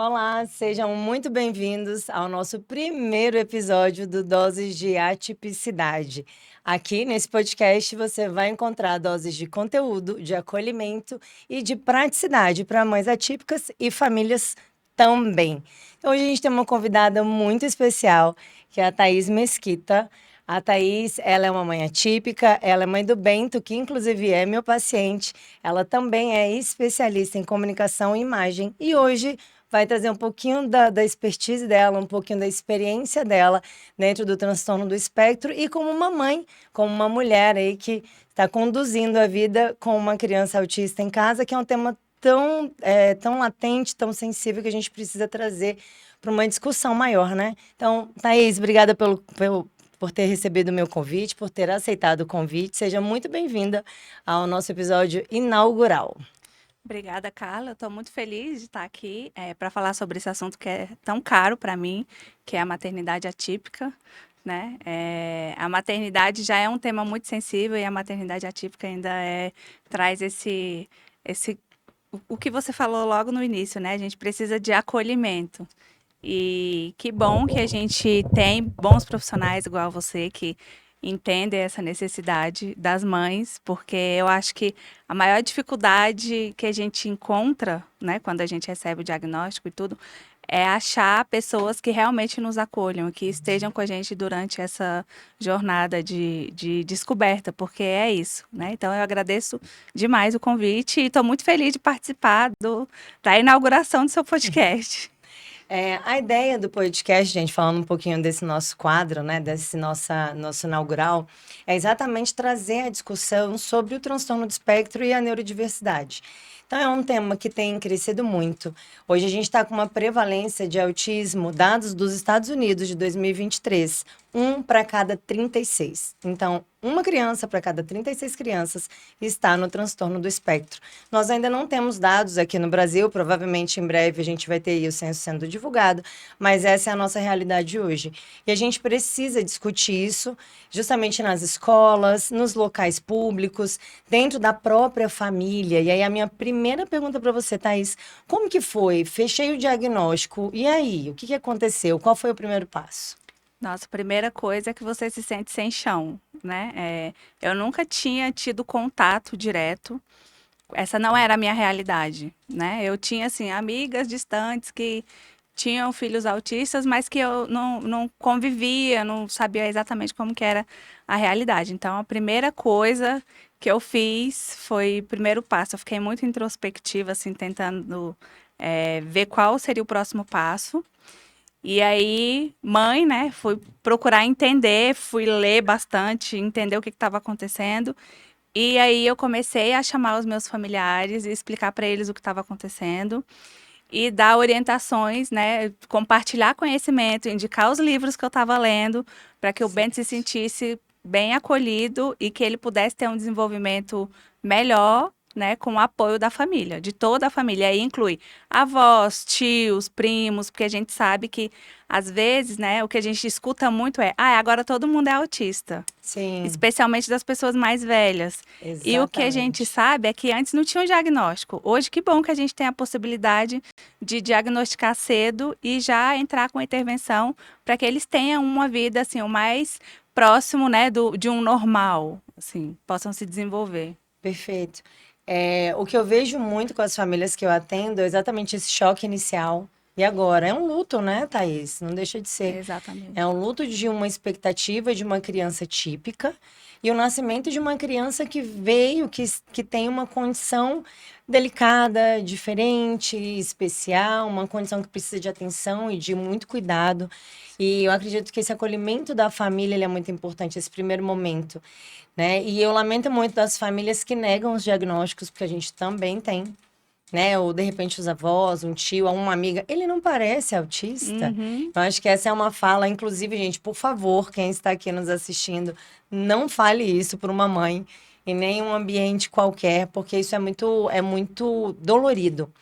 Olá, sejam muito bem-vindos ao nosso primeiro episódio do Doses de Atipicidade. Aqui nesse podcast você vai encontrar doses de conteúdo, de acolhimento e de praticidade para mães atípicas e famílias também. Então, hoje a gente tem uma convidada muito especial, que é a Thaís Mesquita. A Thaís, ela é uma mãe atípica, ela é mãe do Bento, que inclusive é meu paciente. Ela também é especialista em comunicação e imagem. E hoje vai trazer um pouquinho da expertise dela, um pouquinho da experiência dela dentro do transtorno do espectro e como uma mãe, como uma mulher aí que está conduzindo a vida com uma criança autista em casa, que é um tema tão latente, tão sensível que a gente precisa trazer para uma discussão maior, né? Então, Thaís, obrigada por ter recebido o meu convite, por ter aceitado o convite. Seja muito bem-vinda ao nosso episódio inaugural. Obrigada, Carla. Eu estou muito feliz de estar aqui para falar sobre esse assunto que é tão caro para mim, que é a maternidade atípica, né? A maternidade já é um tema muito sensível e a maternidade atípica ainda traz o que você falou logo no início, né? A gente precisa de acolhimento. E que bom que a gente tem bons profissionais igual você que entendem essa necessidade das mães, porque eu acho que a maior dificuldade que a gente encontra, né, quando a gente recebe o diagnóstico e tudo, é achar pessoas que realmente nos acolham, que estejam com a gente durante essa jornada de descoberta, porque é isso, né? Então eu agradeço demais o convite e estou muito feliz de participar da inauguração do seu podcast. A ideia do podcast, gente, falando um pouquinho desse nosso quadro, né, nosso inaugural, é exatamente trazer a discussão sobre o transtorno do espectro e a neurodiversidade. Então, é um tema que tem crescido muito. Hoje, a gente está com uma prevalência de autismo, dados dos Estados Unidos de 2023, um para cada 36. Então, uma criança para cada 36 crianças está no transtorno do espectro. Nós ainda não temos dados aqui no Brasil, provavelmente em breve a gente vai ter aí o censo sendo divulgado, mas essa é a nossa realidade hoje. E a gente precisa discutir isso justamente nas escolas, nos locais públicos, dentro da própria família. E aí a minha primeira pergunta para você, Thaís, como que foi? Fechei o diagnóstico, e aí? O que aconteceu? Qual foi o primeiro passo? Nossa, a primeira coisa é que você se sente sem chão, né? Eu nunca tinha tido contato direto. Essa não era a minha realidade, né? Eu tinha, assim, amigas distantes que tinham filhos autistas, mas que eu não convivia, não sabia exatamente como que era a realidade. Então, a primeira coisa que eu fiz foi o primeiro passo. Eu fiquei muito introspectiva, assim, tentando ver qual seria o próximo passo. E aí, mãe, né, fui procurar entender, fui ler bastante, entender o que estava acontecendo. E aí eu comecei a chamar os meus familiares e explicar para eles o que estava acontecendo e dar orientações, né, compartilhar conhecimento, indicar os livros que eu estava lendo para que o Bento se sentisse bem acolhido e que ele pudesse ter um desenvolvimento melhor, né, com o apoio da família, de toda a família. Aí inclui avós, tios, primos, porque a gente sabe que às vezes, né, o que a gente escuta muito é: "Ah, agora todo mundo é autista", Sim, especialmente das pessoas mais velhas. E o que a gente exatamente. sabe é que antes não tinha um diagnóstico. Hoje, que bom que a gente tem a possibilidade de diagnosticar cedo e já entrar com intervenção para que eles tenham uma vida assim o mais próximo, né, de um normal, assim, possam se desenvolver. Perfeito. O que eu vejo muito com as famílias que eu atendo é exatamente esse choque inicial. E agora? É um luto, né, Thaís? Não deixa de ser. É Exatamente. um luto de uma expectativa de uma criança típica e o nascimento de uma criança que veio, que tem uma condição delicada, diferente, especial, uma condição que precisa de atenção e de muito cuidado. E eu acredito que esse acolhimento da família ele é muito importante, esse primeiro momento, né? E eu lamento muito das famílias que negam os diagnósticos, porque a gente também tem, né? Ou de repente os avós, um tio, uma amiga, ele não parece autista. Uhum. Eu acho que essa é uma fala, inclusive, gente, por favor, quem está aqui nos assistindo, não fale isso para uma mãe em nenhum ambiente qualquer, porque isso é muito dolorido,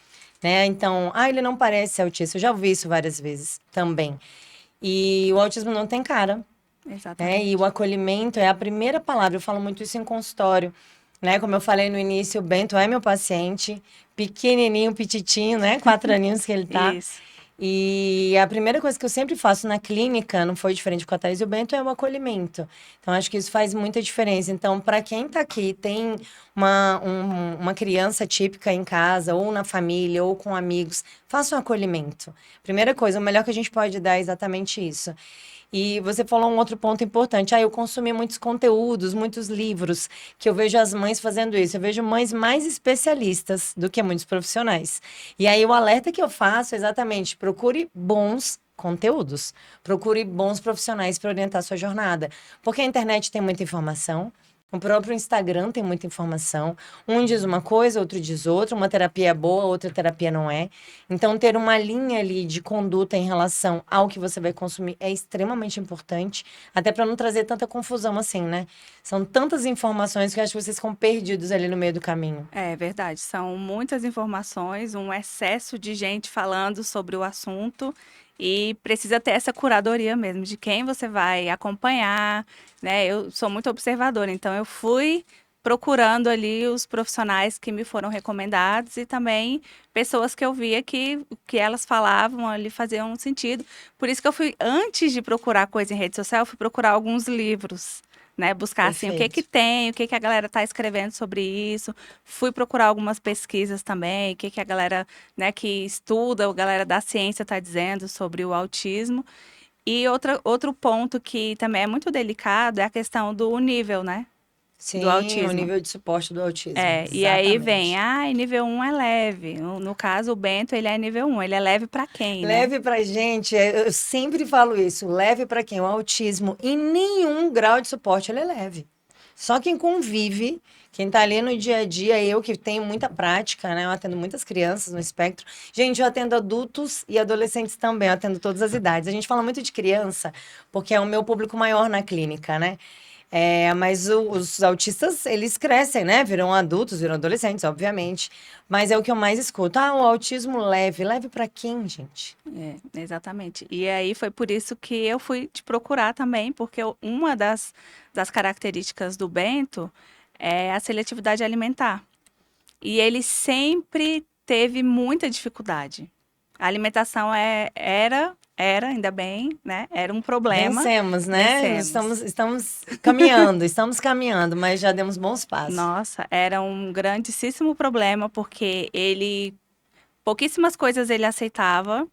né? Então, ele não parece autista. Eu já ouvi isso várias vezes também. E o autismo não tem cara, né? E o Exatamente. acolhimento é a primeira palavra. Eu falo muito isso em consultório. né? Como eu falei no início, o Bento é meu paciente, pequenininho, pititinho, né? 4 aninhos que ele tá. Isso. E a primeira coisa que eu sempre faço na clínica, não foi diferente com a Thaís e o Bento, é o acolhimento. Então, acho que isso faz muita diferença. Então, para quem tá aqui, tem uma criança típica em casa, ou na família, ou com amigos, faça um acolhimento. Primeira coisa, o melhor que a gente pode dar é exatamente isso. E você falou um outro ponto importante. Eu consumi muitos conteúdos, muitos livros, que eu vejo as mães fazendo isso. Eu vejo mães mais especialistas do que muitos profissionais. E aí o alerta que eu faço é exatamente: procure bons conteúdos, procure bons profissionais para orientar a sua jornada. Porque a internet tem muita informação. O próprio Instagram tem muita informação. Um diz uma coisa, outro diz outra. Uma terapia é boa, outra terapia não é. Então, ter uma linha ali de conduta em relação ao que você vai consumir é extremamente importante, até para não trazer tanta confusão assim, né? São tantas informações que eu acho que vocês ficam perdidos ali no meio do caminho. É verdade, são muitas informações, um excesso de gente falando sobre o assunto e precisa ter essa curadoria mesmo de quem você vai acompanhar, né? Eu sou muito observadora, então eu fui procurando ali os profissionais que me foram recomendados e também pessoas que eu via que o que elas falavam ali fazia um sentido. Por isso que eu fui, antes de procurar coisa em rede social, eu fui procurar alguns livros, né? Buscar assim o que que Perfeito. tem, o que que a galera está escrevendo sobre isso. Fui procurar algumas pesquisas também, o que que a galera, né, que estuda, a galera da ciência está dizendo sobre o autismo. E outro ponto que também é muito delicado é a questão do nível, né, do Sim, o autismo. nível de suporte do autismo. É, e aí vem, Exatamente. nível um é leve. No caso, o Bento, ele é nível um. Ele é leve para quem, né? Leve pra gente, eu sempre falo isso, leve para quem? O autismo, em nenhum grau de suporte ele é leve. Só quem convive, quem tá ali no dia a dia, eu que tenho muita prática, né? Eu atendo muitas crianças no espectro. Gente, eu atendo adultos e adolescentes também, eu atendo todas as idades. A gente fala muito de criança, porque é o meu público maior na clínica, né? Mas os autistas, eles crescem, né? Viram adultos, viram adolescentes, obviamente. Mas é o que eu mais escuto. O autismo leve. Leve pra quem, gente? É, exatamente. E aí foi por isso que eu fui te procurar também, porque uma das características do Bento é a seletividade alimentar. E ele sempre teve muita dificuldade. A alimentação era, ainda bem, né? Era um problema. Vencemos, né? Vencemos. Estamos caminhando, mas já demos bons passos. Nossa, era um grandíssimo problema, porque ele, pouquíssimas coisas ele aceitava,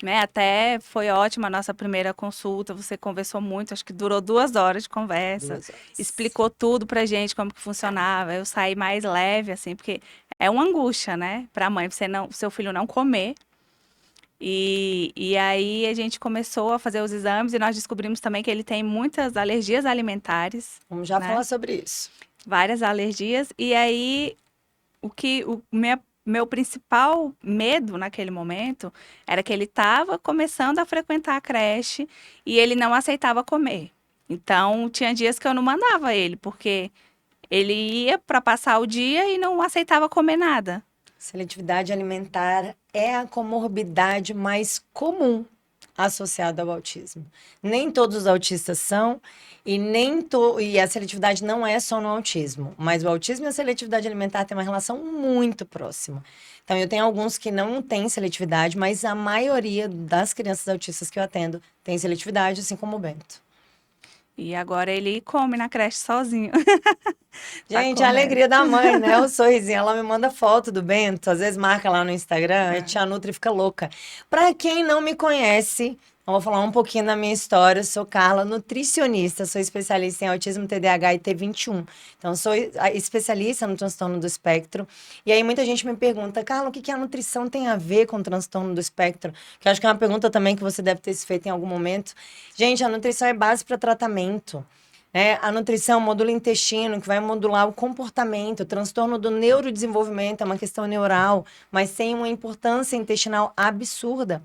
né? Até foi ótima a nossa primeira consulta, você conversou muito, acho que durou 2 horas de conversa, 2 horas. explicou tudo pra gente, como que funcionava. Eu saí mais leve, assim, porque é uma angústia, né? Pra mãe, seu filho não comer. E aí a gente começou a fazer os exames e nós descobrimos também que ele tem muitas alergias alimentares, Vamos já né? falar sobre isso. Várias alergias. E aí meu principal medo naquele momento era que ele estava começando a frequentar a creche e ele não aceitava comer. Então, tinha dias que eu não mandava ele, porque ele ia para passar o dia e não aceitava comer nada. Seletividade alimentar é a comorbidade mais comum associada ao autismo. Nem todos os autistas são, e a seletividade não é só no autismo, mas o autismo e a seletividade alimentar têm uma relação muito próxima. Então, eu tenho alguns que não têm seletividade, mas a maioria das crianças autistas que eu atendo tem seletividade, assim como o Bento. E agora ele come na creche sozinho. Tá Gente, a comendo. alegria da mãe, né? O sorrisinho. Ela me manda foto do Bento, às vezes marca lá no Instagram, a É. tia Nutri fica louca. Pra quem não me conhece, eu vou falar um pouquinho da minha história. Eu sou Carla, nutricionista, sou especialista em autismo, TDAH e T21. Então, sou especialista no transtorno do espectro. E aí, muita gente me pergunta, Carla, o que que a nutrição tem a ver com o transtorno do espectro? Que eu acho que é uma pergunta também que você deve ter se feito em algum momento. Gente, a nutrição é base para tratamento. A nutrição modula o intestino, que vai modular o comportamento, o transtorno do neurodesenvolvimento, é uma questão neural, mas tem uma importância intestinal absurda.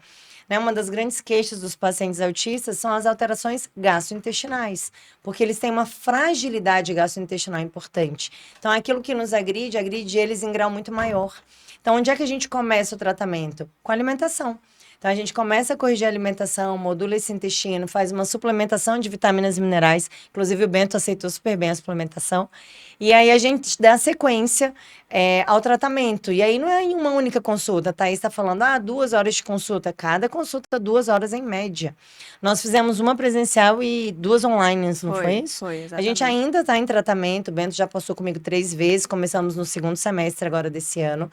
Uma das grandes queixas dos pacientes autistas são as alterações gastrointestinais, porque eles têm uma fragilidade gastrointestinal importante. Então, aquilo que nos agride eles em grau muito maior. Então, onde é que a gente começa o tratamento? Com a alimentação. Então, a gente começa a corrigir a alimentação, modula esse intestino, faz uma suplementação de vitaminas e minerais. Inclusive, o Bento aceitou super bem a suplementação. E aí, a gente dá sequência ao tratamento. E aí, não é em uma única consulta. A Thaís está falando, 2 horas de consulta. Cada consulta, 2 horas em média. Nós fizemos uma presencial e 2 online, não foi isso? Foi, A gente exatamente. ainda está em tratamento. O Bento já passou comigo 3 vezes. Começamos no segundo semestre agora desse ano.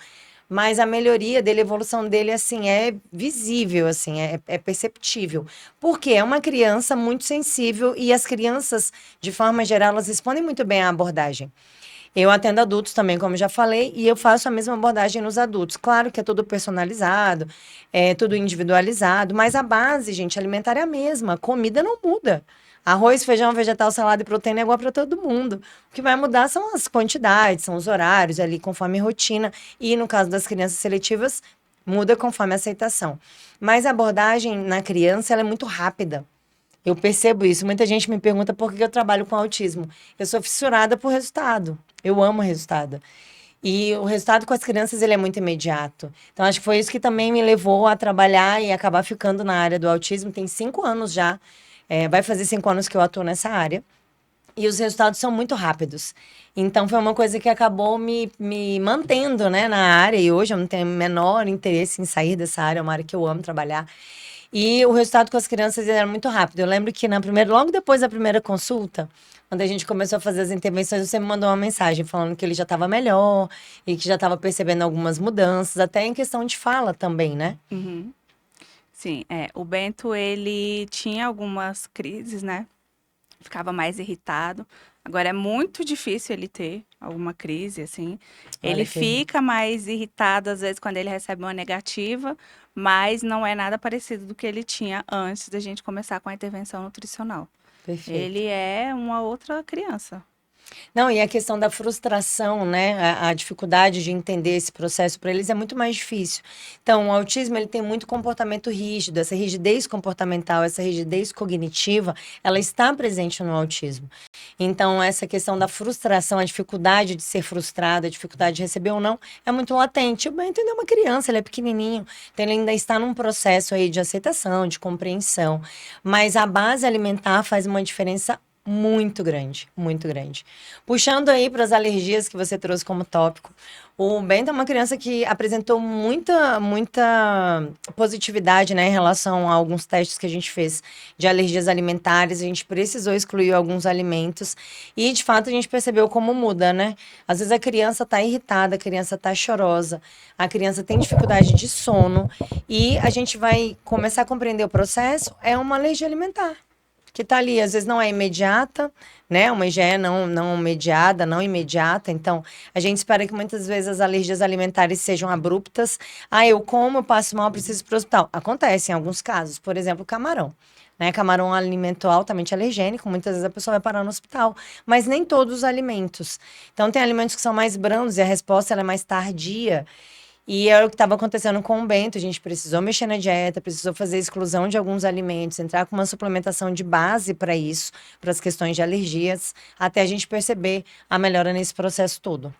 Mas a melhoria dele, a evolução dele, assim, é visível, assim, é perceptível. Porque é uma criança muito sensível e as crianças, de forma geral, elas respondem muito bem à abordagem. Eu atendo adultos também, como já falei, e eu faço a mesma abordagem nos adultos. Claro que é tudo personalizado, é tudo individualizado, mas a base, gente, alimentar é a mesma. A comida não muda. Arroz, feijão, vegetal, salada e proteína é igual para todo mundo. O que vai mudar são as quantidades, são os horários ali, conforme a rotina. E no caso das crianças seletivas, muda conforme a aceitação. Mas a abordagem na criança, ela é muito rápida. Eu percebo isso. Muita gente me pergunta por que eu trabalho com autismo. Eu sou fissurada por resultado. Eu amo resultado. E o resultado com as crianças, ele é muito imediato. Então, acho que foi isso que também me levou a trabalhar e acabar ficando na área do autismo. Tem 5 anos já. Vai fazer 5 anos que eu atuo nessa área. E os resultados são muito rápidos. Então, foi uma coisa que acabou me mantendo, né, na área. E hoje eu não tenho o menor interesse em sair dessa área. É uma área que eu amo trabalhar. E o resultado com as crianças era muito rápido. Eu lembro que logo depois da primeira consulta, quando a gente começou a fazer as intervenções, você me mandou uma mensagem falando que ele já estava melhor e que já estava percebendo algumas mudanças, até em questão de fala também, né? Uhum. Sim, o Bento, ele tinha algumas crises, né? Ficava mais irritado. Agora é muito difícil ele ter alguma crise, assim. Ele Olha que fica mais irritado, às vezes, quando ele recebe uma negativa, mas não é nada parecido do que ele tinha antes da gente começar com a intervenção nutricional. perfeito. Ele é uma outra criança. Não, e a questão da frustração, né? A dificuldade de entender esse processo para eles é muito mais difícil. Então, o autismo ele tem muito comportamento rígido, essa rigidez comportamental, essa rigidez cognitiva, ela está presente no autismo. Então, essa questão da frustração, a dificuldade de ser frustrado, a dificuldade de receber ou não, é muito latente. O Bento ainda é uma criança, ele é pequenininho, então ele ainda está num processo aí de aceitação, de compreensão. Mas a base alimentar faz uma diferença muito grande, muito grande. Puxando aí para as alergias que você trouxe como tópico, o Bento é uma criança que apresentou muita positividade, né, em relação a alguns testes que a gente fez de alergias alimentares. A gente precisou excluir alguns alimentos e, de fato, a gente percebeu como muda, né? Às vezes a criança está irritada, a criança está chorosa, a criança tem dificuldade de sono e a gente vai começar a compreender o processo, é uma alergia alimentar que tá ali, às vezes não é imediata, né? Uma IgE não mediada, não imediata. Então, a gente espera que muitas vezes as alergias alimentares sejam abruptas. Eu como, eu passo mal, preciso ir para o hospital. Acontece em alguns casos, por exemplo, camarão. Né? Camarão é um alimento altamente alergênico, muitas vezes a pessoa vai parar no hospital, mas nem todos os alimentos. Então, tem alimentos que são mais brandos e a resposta ela é mais tardia. E era o que estava acontecendo com o Bento. A gente precisou mexer na dieta, precisou fazer exclusão de alguns alimentos, entrar com uma suplementação de base para isso, para as questões de alergias, até a gente perceber a melhora nesse processo todo.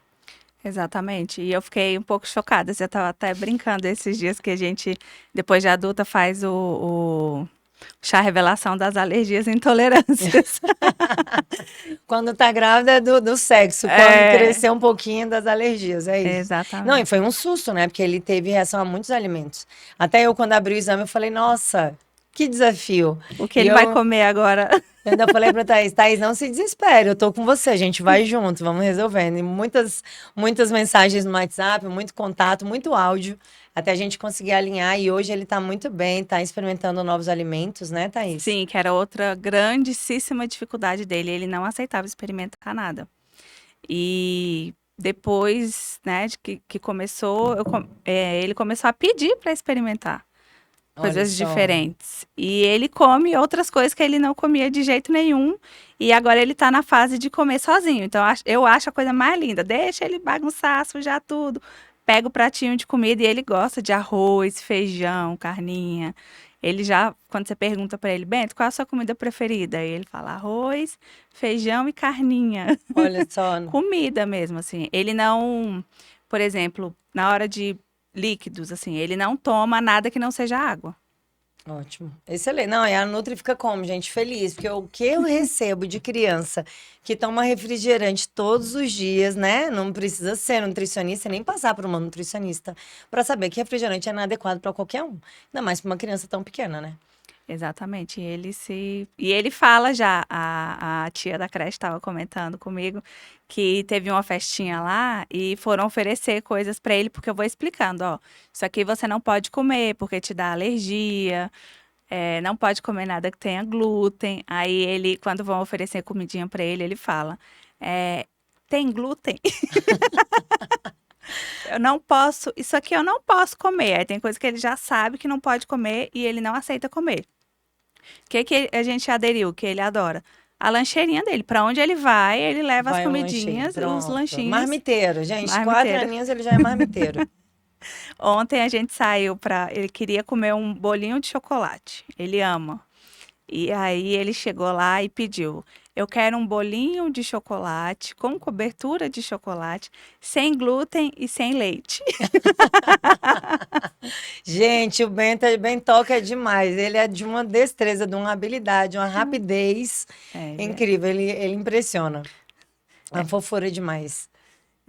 Exatamente. E eu fiquei um pouco chocada. Você estava até brincando esses dias que a gente, depois de adulta, faz o chá revelação das alergias e intolerâncias. Quando tá grávida é do sexo, quando crescer um pouquinho das alergias, é isso. Não, e Exatamente. foi um susto, né? Porque ele teve reação a muitos alimentos. Até eu, quando abri o exame, eu falei, nossa, que desafio. O que E ele vai eu comer agora? Eu ainda falei pra Thaís, não se desespere, eu tô com você, a gente vai junto, vamos resolvendo. E muitas mensagens no WhatsApp, muito contato, muito áudio, até a gente conseguir alinhar. E hoje ele tá muito bem, tá experimentando novos alimentos, né, Thaís? Sim, que era outra grandíssima dificuldade dele. Ele não aceitava experimentar nada. E depois, né, de que começou, ele começou a pedir para experimentar Olha coisas só. diferentes. E ele come outras coisas que ele não comia de jeito nenhum. E agora ele tá na fase de comer sozinho. Então eu acho a coisa mais linda. Deixa ele bagunçar, sujar tudo. Pega o pratinho de comida e ele gosta de arroz, feijão, carninha. Ele já, quando você pergunta para ele, Bento, qual é a sua comida preferida? Aí ele fala arroz, feijão e carninha. Olha só. Comida mesmo, assim. Ele não, por exemplo, na hora de líquidos, assim. Ele não toma nada que não seja água. Ótimo. Excelente. Não, e a Nutri fica como, gente? Feliz, porque o que eu recebo de criança que toma refrigerante todos os dias, né? Não precisa ser nutricionista, nem passar por uma nutricionista, para saber que refrigerante é inadequado para qualquer um. Ainda mais para uma criança tão pequena, né? Exatamente. E ele fala já, a tia da creche estava comentando comigo que teve uma festinha lá e foram oferecer coisas para ele, porque eu vou explicando, ó, isso aqui você não pode comer porque te dá alergia, não pode comer nada que tenha glúten. Aí ele, quando vão oferecer comidinha para ele fala, é, tem glúten? Eu não posso, isso aqui eu não posso comer. Aí tem coisa que ele já sabe que não pode comer e ele não aceita comer. O que que a gente aderiu, que ele adora? A lancheirinha dele. Para onde ele vai, ele leva as Vai um lanchinho, comidinhas, os pronto. lanchinhos, Marmiteiro, gente. 4 marmiteiro. aninhos ele já é marmiteiro. Ontem a gente saiu para, ele queria comer um bolinho de chocolate. Ele ama. E aí ele chegou lá e pediu: eu quero um bolinho de chocolate com cobertura de chocolate, sem glúten e sem leite. Gente, o Bentoca é demais. Ele é de uma destreza, de uma habilidade, uma rapidez Ele, incrível. Ele impressiona. A fofura é demais.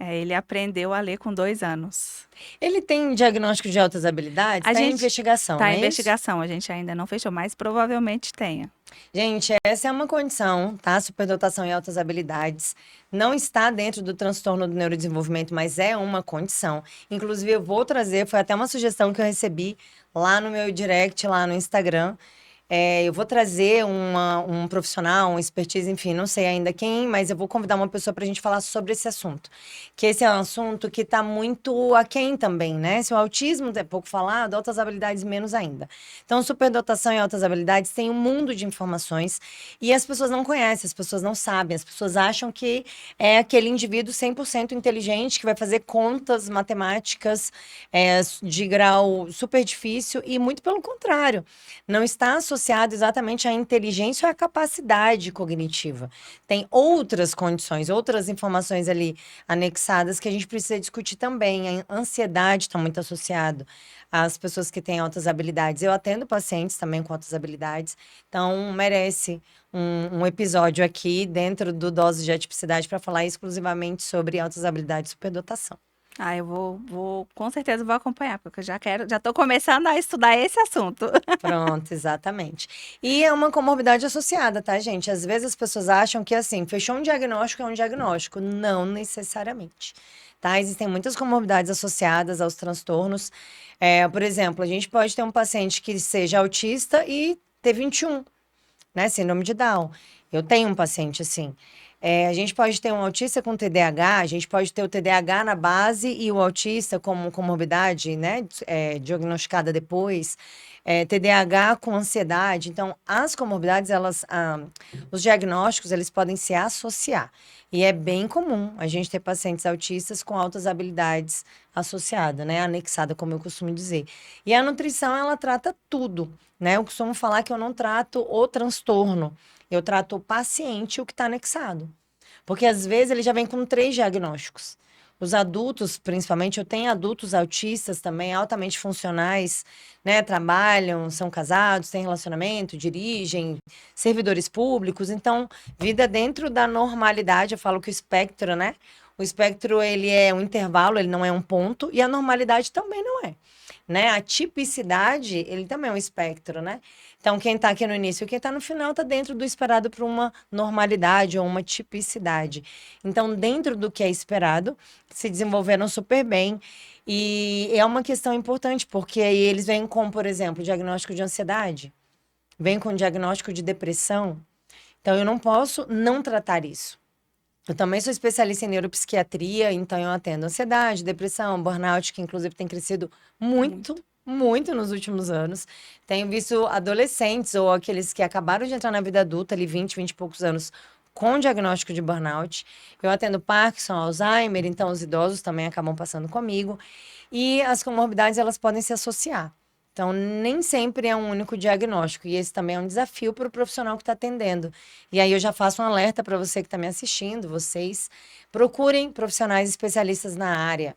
ele aprendeu a ler com 2 anos. Ele tem diagnóstico de altas habilidades? A Tá em gente investigação, tá não em é isso? investigação, a gente ainda não fechou, mas provavelmente tenha. Gente, essa é uma condição, tá? Superdotação e altas habilidades. Não está dentro do transtorno do neurodesenvolvimento, mas é uma condição. Inclusive, eu vou trazer, foi até uma sugestão que eu recebi lá no meu direct, lá no Instagram. Eu vou trazer um profissional, um expertise, enfim, não sei ainda quem, mas eu vou convidar uma pessoa para a gente falar sobre esse assunto. Que esse é um assunto que está muito aquém também, né? Se o autismo é pouco falado, altas habilidades menos ainda. Então, superdotação e altas habilidades tem um mundo de informações e as pessoas não conhecem, as pessoas não sabem, as pessoas acham que é aquele indivíduo 100% inteligente que vai fazer contas matemáticas de grau super difícil e muito pelo contrário, não está associado exatamente à inteligência ou à capacidade cognitiva. Tem outras condições, outras informações ali anexadas que a gente precisa discutir também. A ansiedade está muito associado às pessoas que têm altas habilidades. Eu atendo pacientes também com altas habilidades, então merece um episódio aqui dentro do Dose de Atipicidade para falar exclusivamente sobre altas habilidades e superdotação. Ah, eu com certeza vou acompanhar, porque eu já tô começando a estudar esse assunto. Pronto, exatamente. E é uma comorbidade associada, tá, gente? Às vezes as pessoas acham que, assim, fechou um diagnóstico, é um diagnóstico. Não necessariamente, tá? Existem muitas comorbidades associadas aos transtornos. Por exemplo, a gente pode ter um paciente que seja autista e ter 21, né? Síndrome de Down. Eu tenho um paciente assim. A gente pode ter um autista com TDAH, a gente pode ter o TDAH na base e o autista como comorbidade, né? Diagnosticada depois. TDAH com ansiedade. Então, as comorbidades, os diagnósticos, eles podem se associar. E é bem comum a gente ter pacientes autistas com altas habilidades associadas, né? Anexada, como eu costumo dizer. E a nutrição, ela trata tudo, né? Eu costumo falar que eu não trato o transtorno, eu trato o paciente, o que está anexado. Porque às vezes ele já vem com 3 diagnósticos. Os adultos, principalmente, eu tenho adultos autistas também, altamente funcionais, né? Trabalham, são casados, têm relacionamento, dirigem, servidores públicos. Então, vida dentro da normalidade, eu falo que o espectro, né? O espectro, ele é um intervalo, ele não é um ponto, e a normalidade também não é, né? A tipicidade, ele também é um espectro, né? Então, quem está aqui no início e quem está no final está dentro do esperado para uma normalidade ou uma tipicidade. Então, dentro do que é esperado, se desenvolveram super bem. E é uma questão importante, porque aí eles vêm com, por exemplo, diagnóstico de ansiedade, vêm com diagnóstico de depressão. Então, eu não posso não tratar isso. Eu também sou especialista em neuropsiquiatria, então eu atendo ansiedade, depressão, burnout, que inclusive tem crescido muito, muito nos últimos anos. Tenho visto adolescentes ou aqueles que acabaram de entrar na vida adulta, ali 20 e poucos anos, com diagnóstico de burnout. Eu atendo Parkinson, Alzheimer, então os idosos também acabam passando comigo. E as comorbidades, elas podem se associar. Então, nem sempre é um único diagnóstico, e esse também é um desafio para o profissional que está atendendo. E aí eu já faço um alerta para você que está me assistindo, vocês procurem profissionais especialistas na área,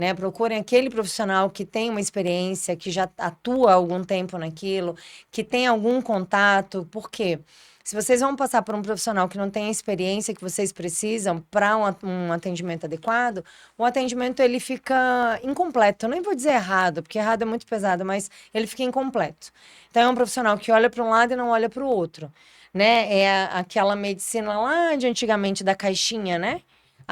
né? Procurem aquele profissional que tem uma experiência, que já atua há algum tempo naquilo, que tem algum contato. Por quê? Se vocês vão passar por um profissional que não tem a experiência que vocês precisam para um atendimento adequado, o atendimento ele fica incompleto. Eu nem vou dizer errado, porque errado é muito pesado, mas ele fica incompleto. Então é um profissional que olha para um lado e não olha para o outro, né? Aquela medicina lá de antigamente da caixinha, né?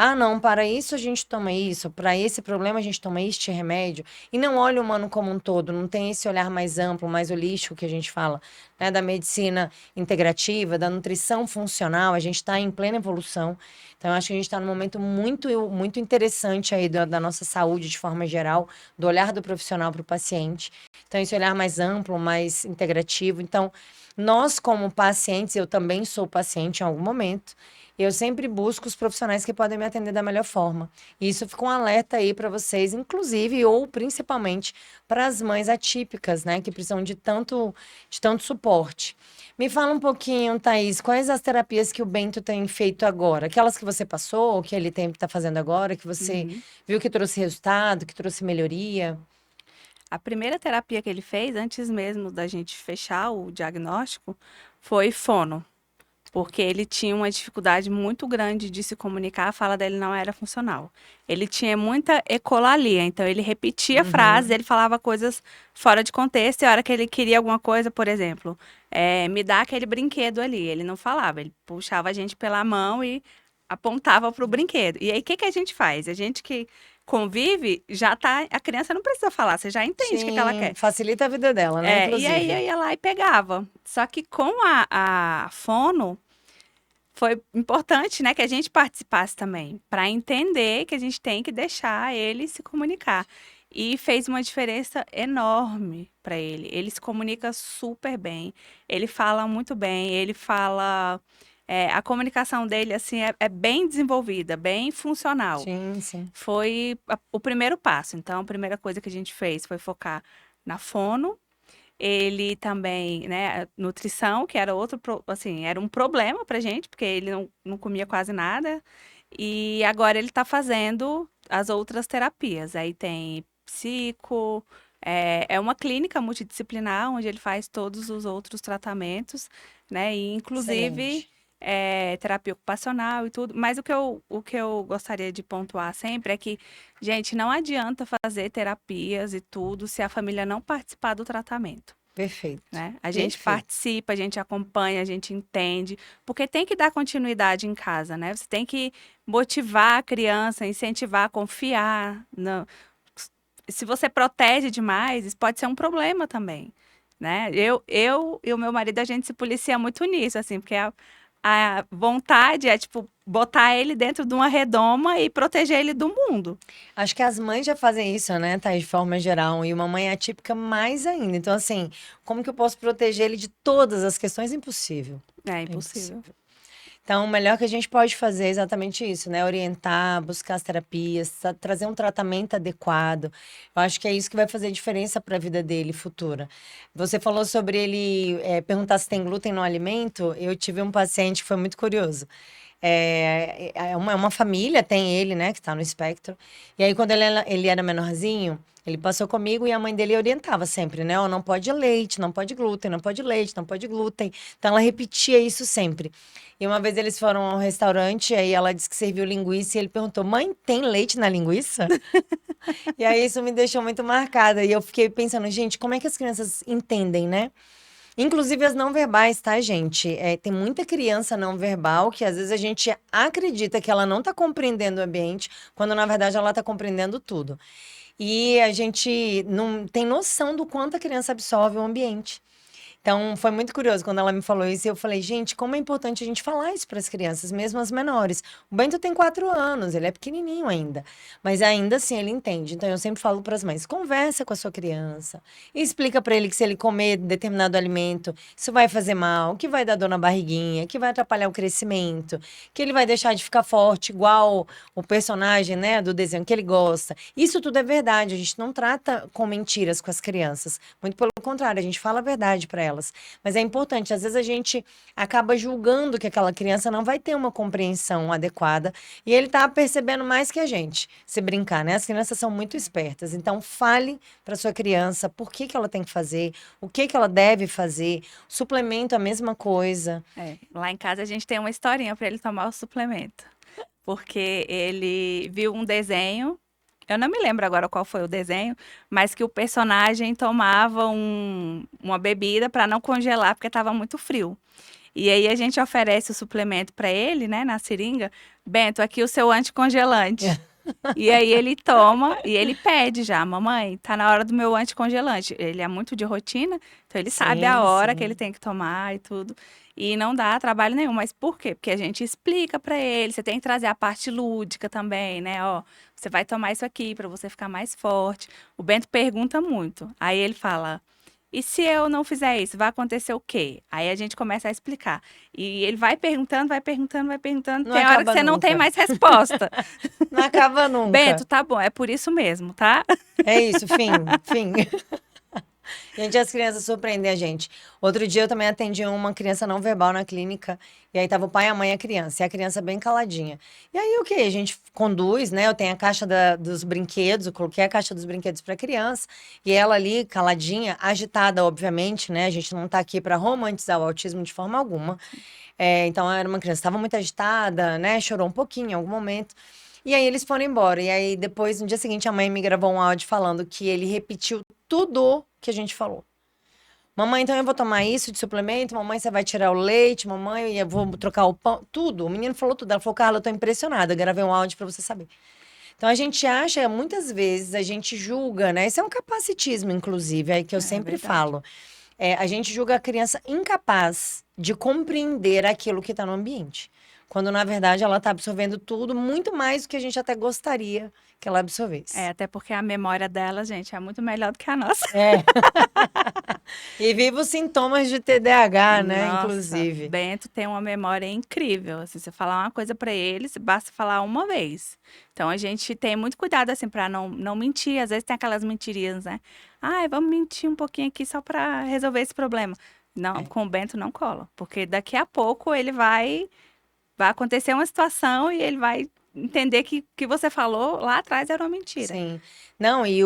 Ah, não, para isso a gente toma isso, para esse problema a gente toma este remédio. E não olha o humano como um todo, não tem esse olhar mais amplo, mais holístico que a gente fala, né? Da medicina integrativa, da nutrição funcional, a gente está em plena evolução. Então, eu acho que a gente está num momento muito interessante aí da nossa saúde de forma geral, do olhar do profissional para o paciente. Então, esse olhar mais amplo, mais integrativo. Então, nós, como pacientes, eu também sou paciente em algum momento, eu sempre busco os profissionais que podem me atender da melhor forma. E isso fica um alerta aí para vocês, inclusive, ou principalmente para as mães atípicas, né, que precisam de tanto suporte. Me fala um pouquinho, Thaís, quais as terapias que o Bento tem feito agora? Aquelas que você passou, que ele está fazendo agora, que você Uhum. viu que trouxe resultado, que trouxe melhoria? A primeira terapia que ele fez, antes mesmo da gente fechar o diagnóstico, foi fono. Porque ele tinha uma dificuldade muito grande de se comunicar, a fala dele não era funcional. Ele tinha muita ecolalia, então ele repetia frases, Uhum. ele falava coisas fora de contexto, e a hora que ele queria alguma coisa, por exemplo, me dá aquele brinquedo ali, ele não falava, ele puxava a gente pela mão e apontava para o brinquedo. E aí, o que que a gente faz? A gente que convive, já tá, a criança não precisa falar, você já entende o que que ela Sim, quer. facilita a vida dela, né, E aí eu inclusive. ia lá e pegava. Só que com a fono, foi importante, né, que a gente participasse também, para entender que a gente tem que deixar ele se comunicar. E fez uma diferença enorme para ele. Ele se comunica super bem, ele fala muito bem, ele fala. A comunicação dele, assim, é bem desenvolvida, bem funcional. Sim, sim. Foi o primeiro passo. Então, a primeira coisa que a gente fez foi focar na fono. Ele também, né, nutrição, que era assim, era um problema pra gente, porque ele não comia quase nada. E agora ele tá fazendo as outras terapias. Aí tem psico, é uma clínica multidisciplinar, onde ele faz todos os outros tratamentos, né, e inclusive Excelente. terapia ocupacional e tudo. Mas o que eu gostaria de pontuar sempre é que, gente, não adianta fazer terapias e tudo se a família não participar do tratamento, Perfeito. né? A gente Perfeito. participa, a gente acompanha, a gente entende, porque tem que dar continuidade em casa, né? Você tem que motivar a criança, incentivar, confiar. Se você protege demais, isso pode ser um problema também, né? Eu e o meu marido, a gente se policia muito nisso, assim, porque a vontade é, tipo, botar ele dentro de uma redoma e proteger ele do mundo. Acho que as mães já fazem isso, né, tá, de forma geral, e uma mãe atípica mais ainda. Então, assim, como que eu posso proteger ele de todas as questões? Impossível. É É impossível. impossível. Então, o melhor que a gente pode fazer é exatamente isso, né? Orientar, buscar as terapias, trazer um tratamento adequado. Eu acho que é isso que vai fazer diferença para a vida dele futura. Você falou sobre ele perguntar se tem glúten no alimento. Eu tive um paciente que foi muito curioso. É uma família, tem ele, né, que tá no espectro. E aí, quando ele era menorzinho, ele passou comigo e a mãe dele orientava sempre, né? Ó, não pode leite, não pode glúten, não pode leite, não pode glúten. Então, ela repetia isso sempre. E uma vez eles foram a um restaurante, aí ela disse que serviu linguiça e ele perguntou: mãe, tem leite na linguiça? E aí isso me deixou muito marcada. E eu fiquei pensando, gente, como é que as crianças entendem, né? Inclusive as não verbais, tá, gente? Tem muita criança não verbal que às vezes a gente acredita que ela não tá compreendendo o ambiente, quando na verdade ela tá compreendendo tudo. E a gente não tem noção do quanto a criança absorve o ambiente. Então, foi muito curioso quando ela me falou isso. E eu falei, gente, como é importante a gente falar isso para as crianças, mesmo as menores. O Bento tem 4 anos, ele é pequenininho ainda. Mas ainda assim ele entende. Então, eu sempre falo para as mães: conversa com a sua criança. E explica para ele que se ele comer determinado alimento, isso vai fazer mal, que vai dar dor na barriguinha, que vai atrapalhar o crescimento, que ele vai deixar de ficar forte, igual o personagem, né, do desenho que ele gosta. Isso tudo é verdade. A gente não trata com mentiras com as crianças. Muito pelo contrário, a gente fala a verdade para elas. elas. Mas é importante, às vezes a gente acaba julgando que aquela criança não vai ter uma compreensão adequada e ele tá percebendo mais que a gente, se brincar, né? As crianças são muito espertas, então fale para sua criança por que que ela tem que fazer, o que que ela deve fazer, suplemento a mesma coisa. Lá em casa a gente tem uma historinha para ele tomar o suplemento. Porque ele viu um desenho, eu não me lembro agora qual foi o desenho, mas que o personagem tomava uma bebida para não congelar porque estava muito frio. E aí a gente oferece o suplemento para ele, né, na seringa. Bento, aqui o seu anticongelante. E aí ele toma e ele pede já, mamãe, tá na hora do meu anticongelante. Ele é muito de rotina, então ele sabe a Sim, hora que sim. ele tem que tomar e tudo. E não dá trabalho nenhum. Mas por quê? Porque a gente explica pra ele, você tem que trazer a parte lúdica também, né? Ó, você vai tomar isso aqui pra você ficar mais forte. O Bento pergunta muito. Aí ele fala: "E se eu não fizer isso, vai acontecer o quê?" Aí a gente começa a explicar. E ele vai perguntando, vai perguntando, vai perguntando. Não Tem hora que acaba você não tem nunca. mais resposta. Não acaba nunca. Bento, tá bom, é por isso mesmo, tá? É isso, fim, fim. Gente, as crianças surpreendem a gente. Outro dia eu também atendi uma criança não verbal na clínica, e aí tava o pai, a mãe e a criança, e a criança bem caladinha. E aí o que? A gente conduz, né? Eu tenho a caixa dos brinquedos, eu coloquei a caixa dos brinquedos pra criança, e ela ali, caladinha, agitada, obviamente, né? A gente não tá aqui pra romantizar o autismo de forma alguma. Então era uma criança que estava muito agitada, né? Chorou um pouquinho em algum momento. E aí eles foram embora. E aí depois, no dia seguinte, a mãe me gravou um áudio falando que ele repetiu tudo que a gente falou. Mamãe, então eu vou tomar isso de suplemento. Mamãe, você vai tirar o leite. Mamãe, eu vou trocar o pão. Tudo. O menino falou tudo. Ela falou, Carla, eu tô impressionada. Eu gravei um áudio pra você saber. Então a gente acha, muitas vezes, a gente julga, né? Isso é um capacitismo, inclusive, é que eu É sempre verdade. falo. A gente julga a criança incapaz de compreender aquilo que está no ambiente. Quando, na verdade, ela está absorvendo tudo muito mais do que a gente até gostaria que ela absorvesse. Até porque a memória dela, gente, é muito melhor do que a nossa. É. E viva os sintomas de TDAH, né? Nossa, Inclusive. Bento tem uma memória incrível. Assim, você falar uma coisa pra ele, basta falar uma vez. Então a gente tem muito cuidado assim para não mentir. Às vezes tem aquelas mentirinhas, né? Ai, vamos mentir um pouquinho aqui só para resolver esse problema. Não, com o Bento não cola, porque daqui a pouco ele vai acontecer uma situação e ele vai entender que o que você falou lá atrás era uma mentira. Sim. Não, e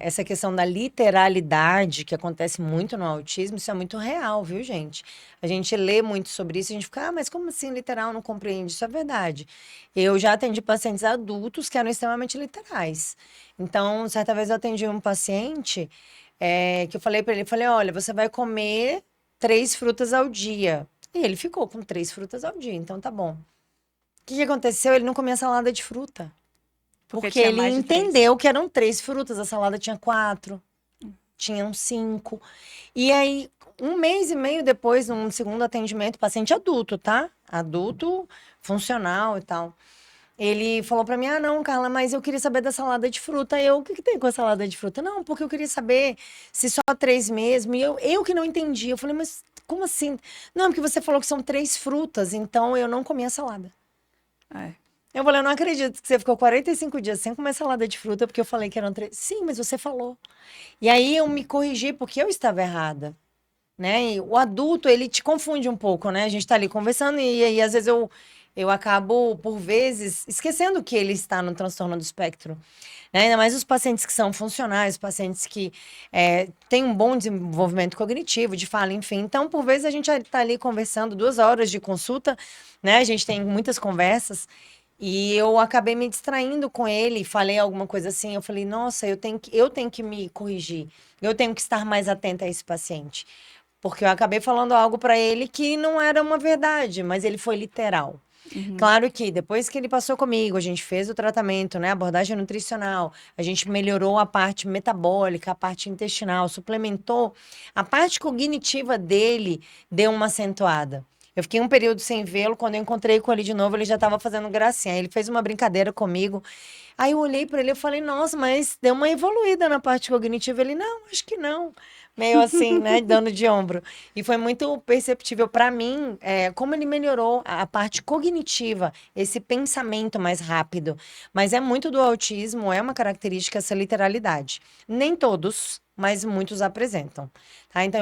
essa questão da literalidade que acontece muito no autismo, isso é muito real, viu, gente? A gente lê muito sobre isso, a gente fica, mas como assim literal não compreende? Isso é verdade. Eu já atendi pacientes adultos que eram extremamente literais. Então, certa vez eu atendi um paciente que eu falei pra ele, falei, olha, você vai comer 3 frutas ao dia. E ele ficou com 3 frutas ao dia, então tá bom. O que aconteceu? Ele não comia salada de fruta. Porque tinha ele mais de 3. entendeu que eram 3 frutas, a salada tinha 4, tinham 5. E aí, 1 mês e meio depois, num segundo atendimento, paciente adulto, tá? Adulto, funcional e tal. Ele falou pra mim, não, Carla, mas eu queria saber da salada de fruta. O que tem com a salada de fruta? Não, porque eu queria saber se só 3 mesmo. E eu que não entendi. Eu falei, mas como assim? Não, porque você falou que são 3 frutas, então eu não comi a salada. É. Eu falei, eu não acredito que você ficou 45 dias sem comer salada de fruta porque eu falei que eram 3. Sim, mas você falou. E aí eu me corrigi porque eu estava errada, né? E o adulto, ele te confunde um pouco, né? A gente tá ali conversando e aí às vezes eu acabo, por vezes, esquecendo que ele está no transtorno do espectro. Né? Ainda mais os pacientes que são funcionais, pacientes que têm um bom desenvolvimento cognitivo, de fala, enfim. Então, por vezes, a gente está ali conversando 2 horas de consulta, né? A gente tem muitas conversas. E eu acabei me distraindo com ele, falei alguma coisa assim, eu falei, nossa, eu tenho que me corrigir, eu tenho que estar mais atenta a esse paciente. Porque eu acabei falando algo para ele que não era uma verdade, mas ele foi literal. Claro que depois que ele passou comigo, a gente fez o tratamento, né, abordagem nutricional, a gente melhorou a parte metabólica, a parte intestinal, suplementou, a parte cognitiva dele deu uma acentuada. Eu fiquei um período sem vê-lo, quando eu encontrei com ele de novo, ele já estava fazendo gracinha. Aí ele fez uma brincadeira comigo. Aí eu olhei para ele e falei, nossa, mas deu uma evoluída na parte cognitiva. Ele, não, acho que não. Meio assim, né, dando de ombro. E foi muito perceptível para mim, como ele melhorou a parte cognitiva, esse pensamento mais rápido. Mas é muito do autismo, é uma característica essa literalidade. Nem todos, mas muitos apresentam, tá? Então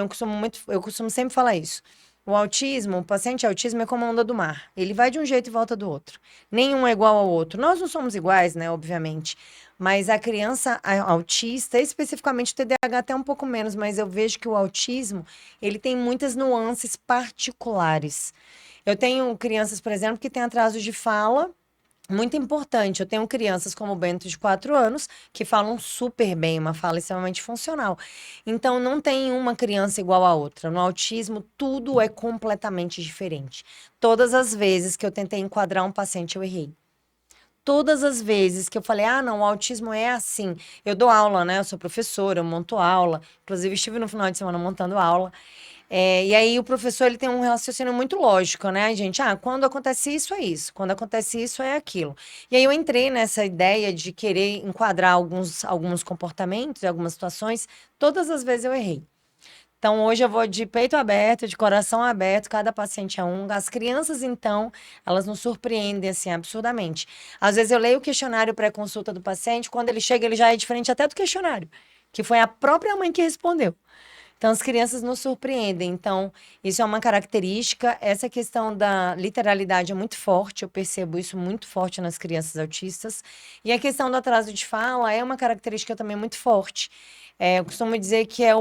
eu costumo sempre falar isso. O autismo, o paciente autismo é como a onda do mar. Ele vai de um jeito e volta do outro. Nenhum é igual ao outro. Nós não somos iguais, né, obviamente. Mas a criança autista, especificamente o TDAH até um pouco menos, mas eu vejo que o autismo, ele tem muitas nuances particulares. Eu tenho crianças, por exemplo, que têm atraso de fala muito importante. Eu tenho crianças como o Bento, de 4 anos, que falam super bem, uma fala extremamente funcional. Então, não tem uma criança igual a outra. No autismo, tudo é completamente diferente. Todas as vezes que eu tentei enquadrar um paciente, eu errei. Todas as vezes que eu falei, ah, não, o autismo é assim. Eu dou aula, né? Eu sou professora, eu monto aula. Inclusive, estive no final de semana montando aula. E aí o professor ele tem um raciocínio muito lógico, né, gente? Ah, quando acontece isso, é isso. Quando acontece isso, é aquilo. E aí eu entrei nessa ideia de querer enquadrar alguns comportamentos e algumas situações. Todas as vezes eu errei. Então, hoje eu vou de peito aberto, de coração aberto, cada paciente é um. As crianças, então, elas nos surpreendem, assim, absurdamente. Às vezes eu leio o questionário pré-consulta do paciente, quando ele chega, ele já é diferente até do questionário, que foi a própria mãe que respondeu. Então, as crianças nos surpreendem. Então, isso é uma característica. Essa questão da literalidade é muito forte, eu percebo isso muito forte nas crianças autistas. E a questão do atraso de fala é uma característica também muito forte. Eu costumo dizer que é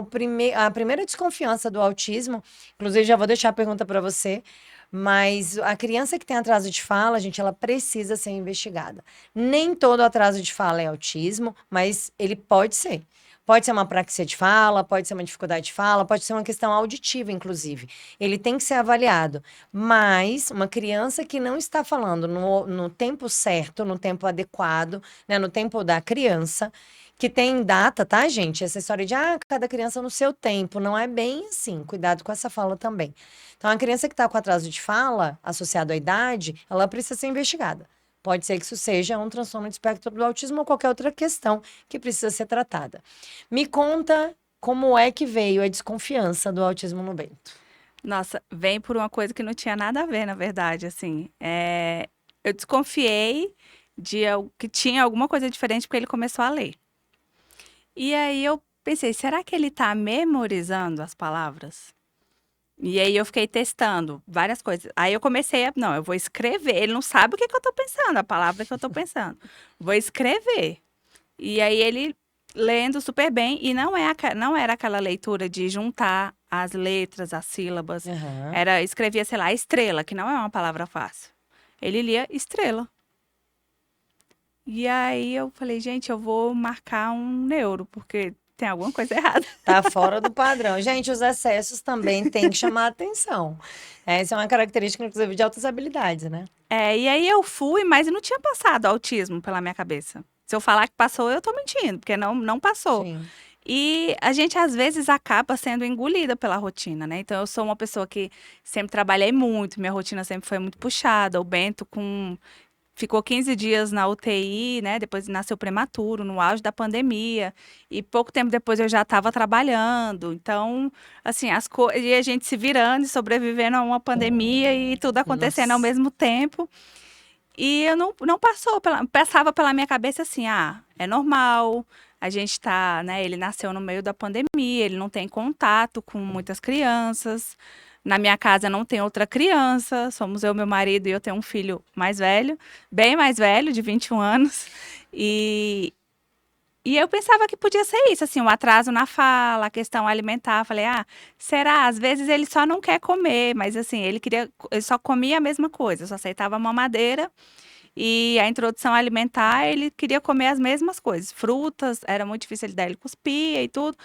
a primeira desconfiança do autismo. Inclusive, já vou deixar a pergunta para você. Mas a criança que tem atraso de fala, gente, ela precisa ser investigada. Nem todo atraso de fala é autismo, mas ele pode ser. Pode ser uma praxia de fala, pode ser uma dificuldade de fala, pode ser uma questão auditiva, inclusive. Ele tem que ser avaliado. Mas uma criança que não está falando no tempo certo, no tempo adequado, né, no tempo da criança, que tem data, tá, gente? Essa história de, cada criança no seu tempo, não é bem assim. Cuidado com essa fala também. Então, a criança que está com atraso de fala, associado à idade, ela precisa ser investigada. Pode ser que isso seja um transtorno de espectro do autismo ou qualquer outra questão que precisa ser tratada. Me conta como é que veio a desconfiança do autismo no Bento. Nossa, vem por uma coisa que não tinha nada a ver, na verdade, assim. Eu desconfiei que tinha alguma coisa diferente porque ele começou a ler. E aí eu pensei, será que ele tá memorizando as palavras? E aí eu fiquei testando várias coisas. Aí eu comecei não, eu vou escrever. Ele não sabe o que que eu tô pensando, a palavra que eu tô pensando. Vou escrever. E aí ele lendo super bem e não era aquela leitura de juntar as letras, as sílabas. Aham. Escrevia, sei lá, estrela, que não é uma palavra fácil. Ele lia estrela. E aí eu falei, gente, eu vou marcar um neuro, porque tem alguma coisa errada. Tá fora do padrão. Gente, os excessos também têm que chamar a atenção. Essa é uma característica, inclusive, de altas habilidades, né? E aí eu fui, mas não tinha passado autismo pela minha cabeça. Se eu falar que passou, eu tô mentindo, porque não passou. Sim. E a gente, às vezes, acaba sendo engolida pela rotina, né? Então, eu sou uma pessoa que sempre trabalhei muito, minha rotina sempre foi muito puxada. O Bento ficou 15 dias na UTI, né? Depois nasceu prematuro, no auge da pandemia. E pouco tempo depois eu já estava trabalhando. Então, assim, e a gente se virando e sobrevivendo a uma pandemia e tudo acontecendo ao Nossa. mesmo tempo. E eu não passava pela minha cabeça assim, é normal, a gente tá, né, ele nasceu no meio da pandemia, ele não tem contato com muitas crianças. Na minha casa não tem outra criança, somos eu, meu marido e eu tenho um filho mais velho, bem mais velho, de 21 anos. E eu pensava que podia ser isso, assim, o atraso na fala, a questão alimentar. Falei, será? Às vezes ele só não quer comer, mas assim, ele só comia a mesma coisa, só aceitava a mamadeira e a introdução alimentar, ele queria comer as mesmas coisas. Frutas, era muito difícil ele dar, ele cuspia e tudo,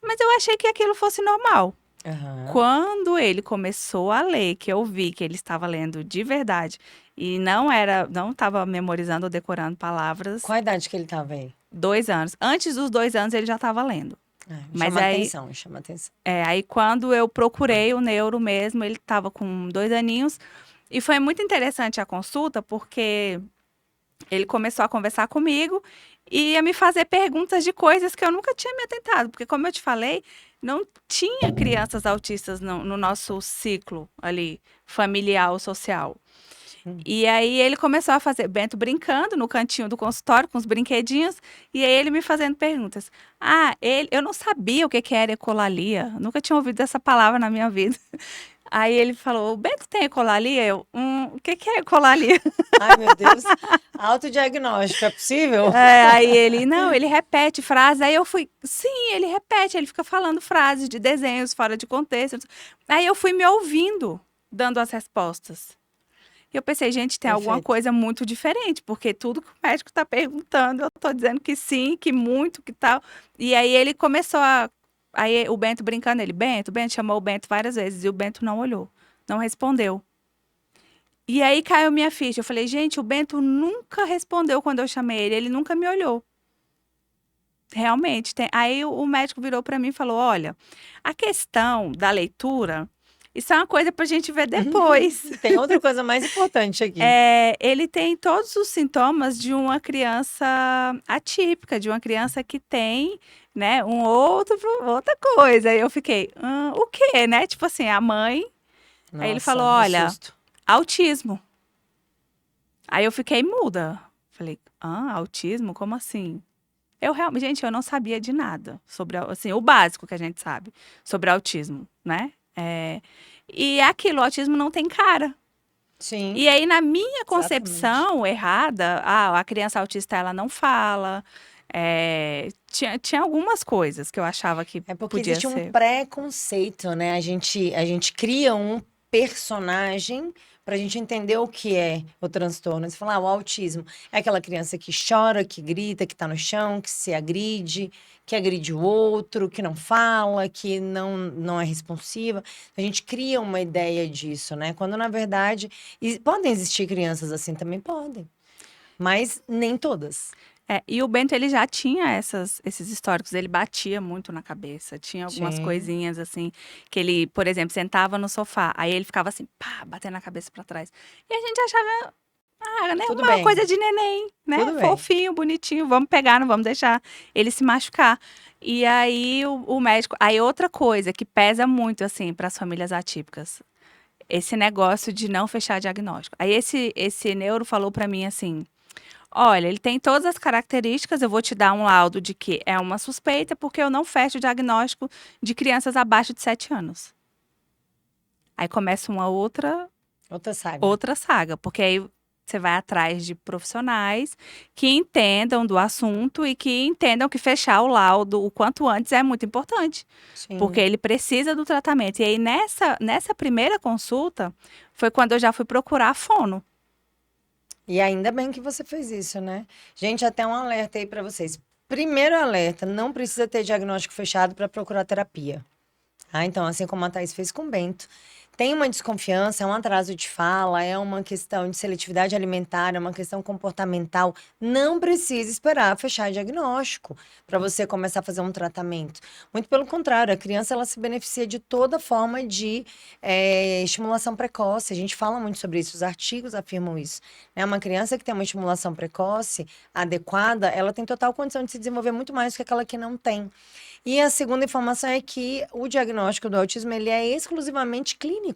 mas eu achei que aquilo fosse normal. Aham. Quando ele começou a ler, que eu vi que ele estava lendo de verdade e não estava memorizando ou decorando palavras, Qual a idade que ele tava aí? 2 anos. Antes dos 2 anos, ele já estava lendo. Mas Chama aí, atenção, chama atenção. aí quando eu procurei o neuro mesmo, ele estava com 2 aninhos. E foi muito interessante a consulta, porque ele começou a conversar comigo e a me fazer perguntas de coisas que eu nunca tinha me atentado. Porque, como eu te falei, não tinha crianças autistas no nosso ciclo ali, familiar ou social. Sim. E aí ele começou a fazer, Bento brincando no cantinho do consultório com os brinquedinhos, e aí ele me fazendo perguntas. Eu não sabia o que que era ecolalia, nunca tinha ouvido essa palavra na minha vida. Aí ele falou, o Bento tem ecolalia? O que que é ecolalia? Ai, meu Deus. Autodiagnóstico, é possível? Aí ele, não, ele repete frases. Aí eu fui, sim, ele repete, ele fica falando frases de desenhos fora de contexto. Aí eu fui me ouvindo, dando as respostas. E eu pensei, gente, tem alguma Perfeito. coisa muito diferente, porque tudo que o médico está perguntando, eu estou dizendo que sim, que muito, que tal. E aí ele começou a. Aí o Bento brincando, ele, Bento chamou o Bento várias vezes, e o Bento não olhou, não respondeu. E aí caiu minha ficha. Eu falei, gente, o Bento nunca respondeu quando eu chamei ele, ele nunca me olhou. Realmente. Aí o médico virou para mim e falou: olha, a questão da leitura, isso é uma coisa para a gente ver depois. Tem outra coisa mais importante aqui. Ele tem todos os sintomas de uma criança atípica, de uma criança que tem, né, outra coisa. Aí eu fiquei, o quê, né? Tipo assim, a mãe. Aí ele Nossa, falou: que olha, susto. autismo. Aí eu fiquei muda. Falei, autismo? Como assim? Eu realmente, gente, eu não sabia de nada sobre, assim, o básico que a gente sabe sobre autismo, né? E é aquilo, o autismo não tem cara. Sim, E aí, na minha exatamente. concepção errada, a criança autista, ela não fala. Tinha algumas coisas que eu achava que É porque podia existe um ser. preconceito, né? A gente cria um personagem para a gente entender o que é o transtorno. Você fala, o autismo é aquela criança que chora, que grita, que tá no chão, que se agride, que agride o outro, que não fala, que não é responsiva. A gente cria uma ideia disso, né? Quando, na verdade, podem existir crianças assim também? Podem, mas nem todas. E o Bento, ele já tinha esses históricos, ele batia muito na cabeça, tinha algumas Sim, coisinhas assim, que ele, por exemplo, sentava no sofá, aí ele ficava assim, pá, batendo a cabeça pra trás. E a gente achava, né, tudo uma bem, coisa de neném, né, tudo bem. fofinho, bonitinho, vamos pegar, não vamos deixar ele se machucar. E aí o médico, aí outra coisa que pesa muito, assim, para as famílias atípicas, esse negócio de não fechar diagnóstico. Aí esse neuro falou pra mim assim, olha, ele tem todas as características, eu vou te dar um laudo de que é uma suspeita, porque eu não fecho o diagnóstico de crianças abaixo de 7 anos. Aí começa uma Outra saga. outra saga, porque aí você vai atrás de profissionais que entendam do assunto e que entendam que fechar o laudo o quanto antes é muito importante, porque Sim. ele precisa do tratamento. E aí nessa primeira consulta foi quando eu já fui procurar a fono. E ainda bem que você fez isso, né? Gente, até um alerta aí pra vocês. Primeiro alerta, não precisa ter diagnóstico fechado para procurar terapia. Então, assim como a Thaís fez com o Bento, tem uma desconfiança, é um atraso de fala, é uma questão de seletividade alimentar, é uma questão comportamental. Não precisa esperar fechar diagnóstico para você começar a fazer um tratamento. Muito pelo contrário, a criança ela se beneficia de toda forma de estimulação precoce. A gente fala muito sobre isso, os artigos afirmam isso. Né? Uma criança que tem uma estimulação precoce adequada, ela tem total condição de se desenvolver muito mais do que aquela que não tem. E a segunda informação é que o diagnóstico do autismo ele é exclusivamente clínico.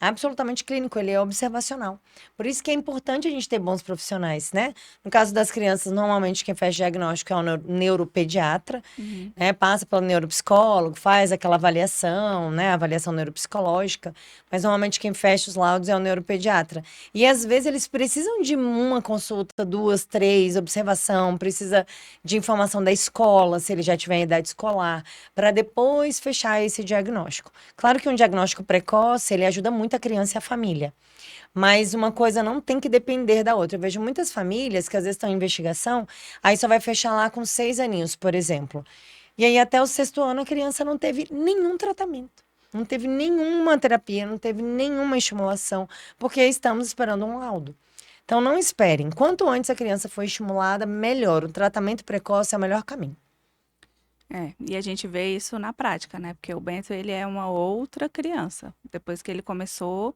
Absolutamente clínico, ele é observacional. Por isso que é importante a gente ter bons profissionais, né? No caso das crianças, normalmente quem faz diagnóstico é o neuropediatra, Uhum. né? Passa pelo neuropsicólogo, faz aquela avaliação, né? Avaliação neuropsicológica, mas normalmente quem fecha os laudos é o neuropediatra. E às vezes eles precisam de uma consulta, duas, três, observação, precisa de informação da escola, se ele já tiver em idade escolar, para depois fechar esse diagnóstico. Claro que um diagnóstico precoce, ele ajuda muito a criança e a família. Mas uma coisa não tem que depender da outra. Eu vejo muitas famílias que às vezes estão em investigação, aí só vai fechar lá com 6 aninhos, por exemplo. E aí até o 6º ano a criança não teve nenhum tratamento. Não teve nenhuma terapia, não teve nenhuma estimulação, porque estamos esperando um laudo. Então não esperem. Quanto antes a criança for estimulada, melhor. O tratamento precoce é o melhor caminho. E a gente vê isso na prática, né? Porque o Bento, ele é uma outra criança. Depois que ele começou,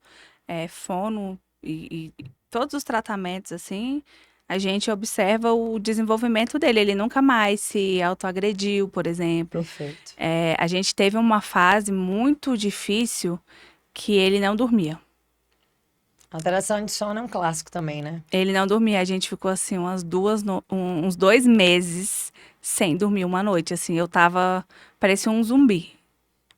fono e todos os tratamentos, assim, a gente observa o desenvolvimento dele. Ele nunca mais se autoagrediu, por exemplo. Perfeito. A gente teve uma fase muito difícil que ele não dormia. Alteração de sono é um clássico também, né? Ele não dormia, a gente ficou assim uns 2 meses sem dormir uma noite, assim, parecia um zumbi.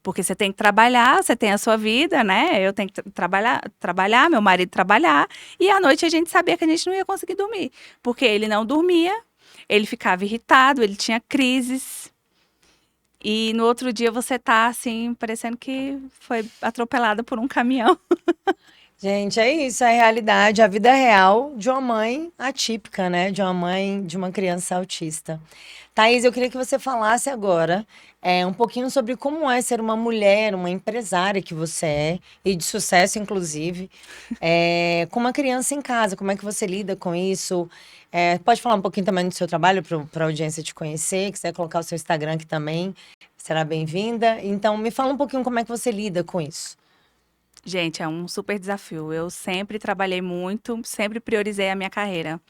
Porque você tem que trabalhar, você tem a sua vida, né? Eu tenho que trabalhar, meu marido trabalhar, e à noite a gente sabia que a gente não ia conseguir dormir, porque ele não dormia, ele ficava irritado, ele tinha crises, e no outro dia você tá assim, parecendo que foi atropelada por um caminhão. Gente, é isso, é a realidade, a vida real de uma mãe atípica, né? De uma mãe de uma criança autista. Thaís, eu queria que você falasse agora um pouquinho sobre como é ser uma mulher, uma empresária que você é, e de sucesso, inclusive, com uma criança em casa, como é que você lida com isso? Pode falar um pouquinho também do seu trabalho para a audiência te conhecer, quiser colocar o seu Instagram aqui também, será bem-vinda. Então, me fala um pouquinho como é que você lida com isso. Gente, é um super desafio. Eu sempre trabalhei muito, sempre priorizei a minha carreira.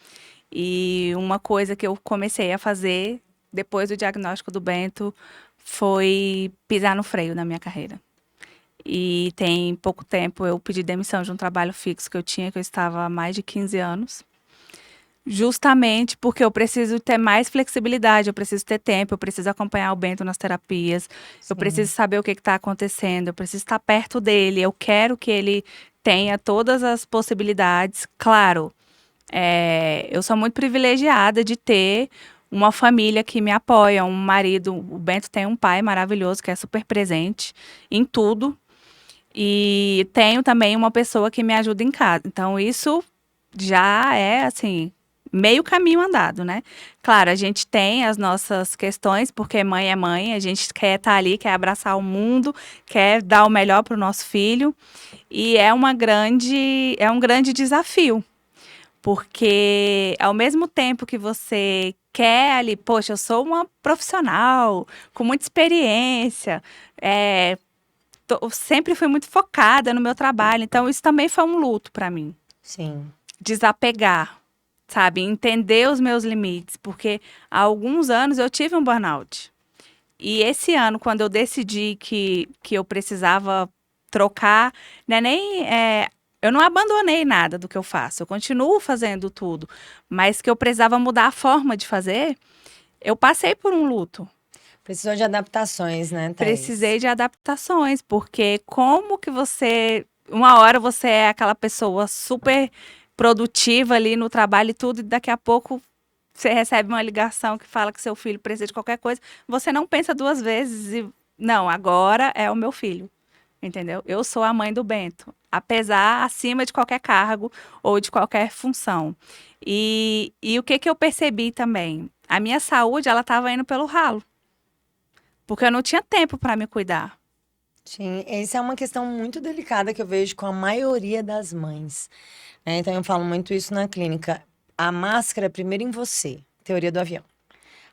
E uma coisa que eu comecei a fazer depois do diagnóstico do Bento foi pisar no freio na minha carreira. E tem pouco tempo eu pedi demissão de um trabalho fixo que eu tinha, que eu estava há mais de 15 anos. Justamente porque eu preciso ter mais flexibilidade, eu preciso ter tempo, eu preciso acompanhar o Bento nas terapias, eu preciso saber o que está acontecendo, eu preciso estar perto dele, eu quero que ele tenha todas as possibilidades. Claro, eu sou muito privilegiada de ter uma família que me apoia, um marido. O Bento tem um pai maravilhoso que é super presente em tudo. E tenho também uma pessoa que me ajuda em casa. Então, isso já é, assim, meio caminho andado, né? Claro, a gente tem as nossas questões, porque mãe é mãe, a gente quer estar ali, quer abraçar o mundo, quer dar o melhor para o nosso filho. E é um grande desafio. Porque ao mesmo tempo que você quer ali, poxa, eu sou uma profissional com muita experiência, sempre fui muito focada no meu trabalho, então isso também foi um luto para mim. Sim. Desapegar, sabe? Entender os meus limites, porque há alguns anos eu tive um burnout. E esse ano, quando eu decidi que eu precisava trocar, né, eu não abandonei nada do que eu faço, eu continuo fazendo tudo, mas que eu precisava mudar a forma de fazer, eu passei por um luto. Precisou de adaptações, né, Thaís? Precisei de adaptações, porque como que uma hora você é aquela pessoa super produtiva ali no trabalho e tudo, e daqui a pouco você recebe uma ligação que fala que seu filho precisa de qualquer coisa, você não pensa duas vezes e, não, agora é o meu filho, entendeu? Eu sou a mãe do Bento, acima de qualquer cargo ou de qualquer função. E o que eu percebi também? A minha saúde, ela estava indo pelo ralo. Porque eu não tinha tempo para me cuidar. Sim, essa é uma questão muito delicada que eu vejo com a maioria das mães, né? Então eu falo muito isso na clínica. A máscara é primeiro em você, teoria do avião.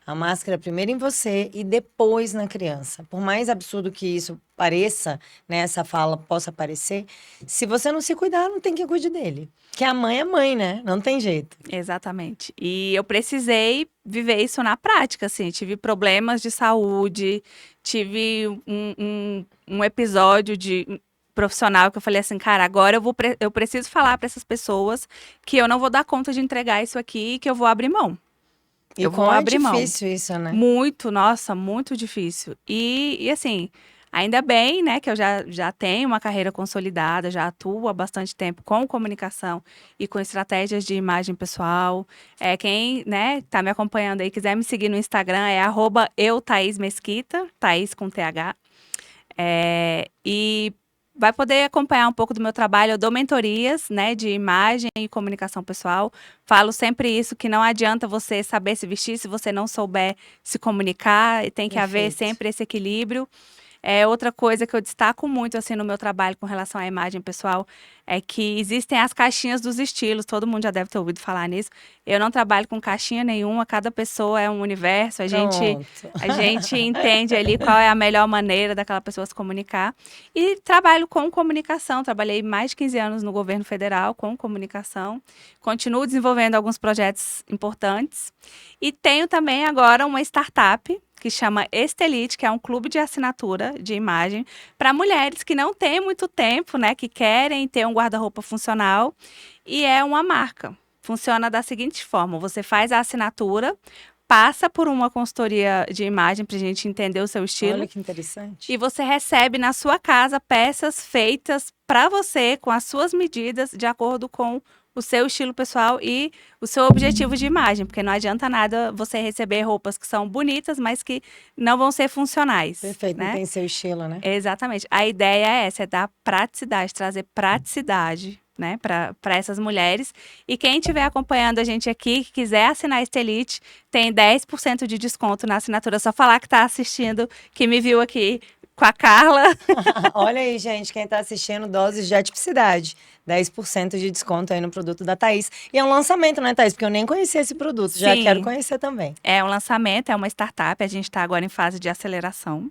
A máscara é primeiro em você e depois na criança. Por mais absurdo que isso pareça, né, essa fala possa parecer, se você não se cuidar, não tem quem cuide dele. Que a mãe é mãe, né? Não tem jeito. Exatamente. E eu precisei viver isso na prática, assim. Tive problemas de saúde, tive um episódio de profissional que eu falei assim, cara, agora eu preciso falar para essas pessoas que eu não vou dar conta de entregar isso aqui e que eu vou abrir mão. E como é difícil isso, né? Muito, nossa, muito difícil. E assim, ainda bem, né, que eu já tenho uma carreira consolidada, já atuo há bastante tempo com comunicação e com estratégias de imagem pessoal. Quem, né, tá me acompanhando aí, quiser me seguir no Instagram, é @euthaismesquita, Thaís com TH. E vai poder acompanhar um pouco do meu trabalho. Eu dou mentorias, né, de imagem e comunicação pessoal. Falo sempre isso, que não adianta você saber se vestir se você não souber se comunicar. Tem que haver Perfeito. sempre esse equilíbrio. Outra coisa que eu destaco muito assim no meu trabalho com relação à imagem pessoal é que existem as caixinhas dos estilos, todo mundo já deve ter ouvido falar nisso. Eu não trabalho com caixinha nenhuma, cada pessoa é um universo, Pronto. a gente entende ali qual é a melhor maneira daquela pessoa se comunicar. E trabalho com comunicação, trabalhei mais de 15 anos no governo federal com comunicação, continuo desenvolvendo alguns projetos importantes e tenho também agora uma startup que chama Estelite, que é um clube de assinatura de imagem para mulheres que não têm muito tempo, né, que querem ter um guarda-roupa funcional e é uma marca. Funciona da seguinte forma: você faz a assinatura, passa por uma consultoria de imagem para a gente entender o seu estilo. Olha que interessante. E você recebe na sua casa peças feitas para você, com as suas medidas, de acordo com o seu estilo pessoal e o seu objetivo de imagem, porque não adianta nada você receber roupas que são bonitas, mas que não vão ser funcionais. Perfeito, não né? tem seu estilo, né? Exatamente. A ideia é essa, é dar praticidade, trazer praticidade, né, para essas mulheres. E quem estiver acompanhando a gente aqui, que quiser assinar a Estelite, tem 10% de desconto na assinatura. É só falar que está assistindo, que me viu aqui com a Carla. Olha aí, gente, quem está assistindo, Doses de Atipicidade. 10% de desconto aí no produto da Thaís. E é um lançamento, né, Thaís? Porque eu nem conhecia esse produto, já Sim. quero conhecer também. É um lançamento, é uma startup, a gente está agora em fase de aceleração.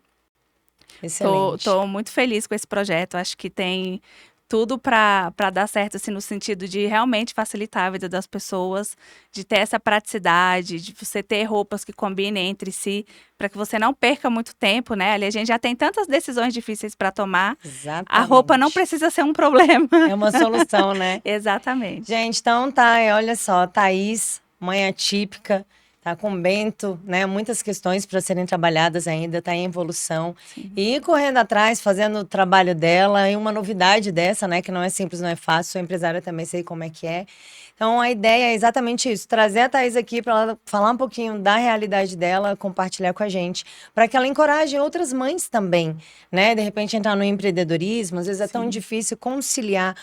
Excelente. Tô muito feliz com esse projeto, acho que tem tudo para dar certo, assim, no sentido de realmente facilitar a vida das pessoas, de ter essa praticidade, de você ter roupas que combinem entre si, para que você não perca muito tempo, né? Ali a gente já tem tantas decisões difíceis para tomar. Exatamente. A roupa não precisa ser um problema. É uma solução, né? Exatamente. Gente, então tá, olha só, Thaís, mãe atípica, tá com Bento, né? Muitas questões para serem trabalhadas ainda, tá em evolução. Sim. E correndo atrás, fazendo o trabalho dela, e uma novidade dessa, né? Que não é simples, não é fácil, sou empresária também, sei como é que é. Então, a ideia é exatamente isso, trazer a Thaís aqui para ela falar um pouquinho da realidade dela, compartilhar com a gente, para que ela encoraje outras mães também, né? De repente entrar no empreendedorismo, às vezes é tão difícil conciliar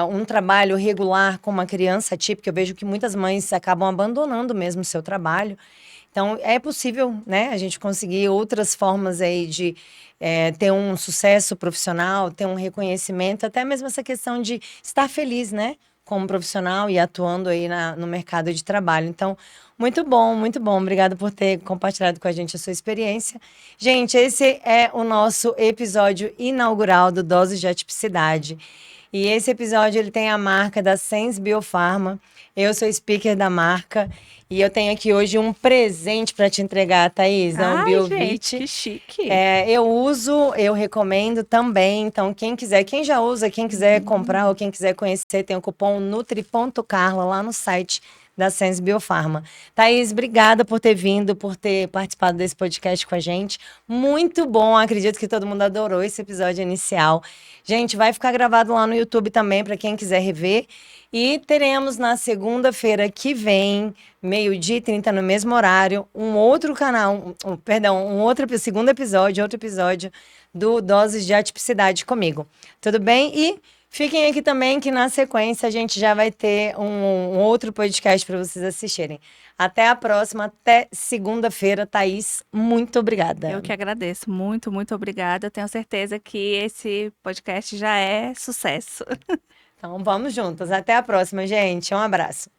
um trabalho regular com uma criança típica. Eu vejo que muitas mães acabam abandonando mesmo o seu trabalho. Então, é possível, né, a gente conseguir outras formas aí de ter um sucesso profissional, ter um reconhecimento, até mesmo essa questão de estar feliz, né, como profissional e atuando aí no mercado de trabalho. Então, muito bom, muito bom. Obrigada por ter compartilhado com a gente a sua experiência. Gente, esse é o nosso episódio inaugural do Doses de Atipicidade. E esse episódio ele tem a marca da Sens Biofarma. Eu sou speaker da marca e eu tenho aqui hoje um presente para te entregar, Thaís. É um Biovit. Gente, que chique. Eu uso, eu recomendo também. Então, quem quiser, quem já usa, quem quiser comprar ou quem quiser conhecer, tem o cupom Nutri.Carla lá no site da Sens Biofarma. Thaís, obrigada por ter vindo, por ter participado desse podcast com a gente. Muito bom, acredito que todo mundo adorou esse episódio inicial. Gente, vai ficar gravado lá no YouTube também, para quem quiser rever. E teremos na segunda-feira que vem, 12h30, no mesmo horário, um outro canal, segundo episódio, outro episódio do Doses de Atipicidade comigo. Tudo bem? E fiquem aqui também que na sequência a gente já vai ter um outro podcast para vocês assistirem. Até a próxima, até segunda-feira. Thaís, muito obrigada. Eu que agradeço, muito, muito obrigada. Tenho certeza que esse podcast já é sucesso. Então vamos juntas. Até a próxima, gente. Um abraço.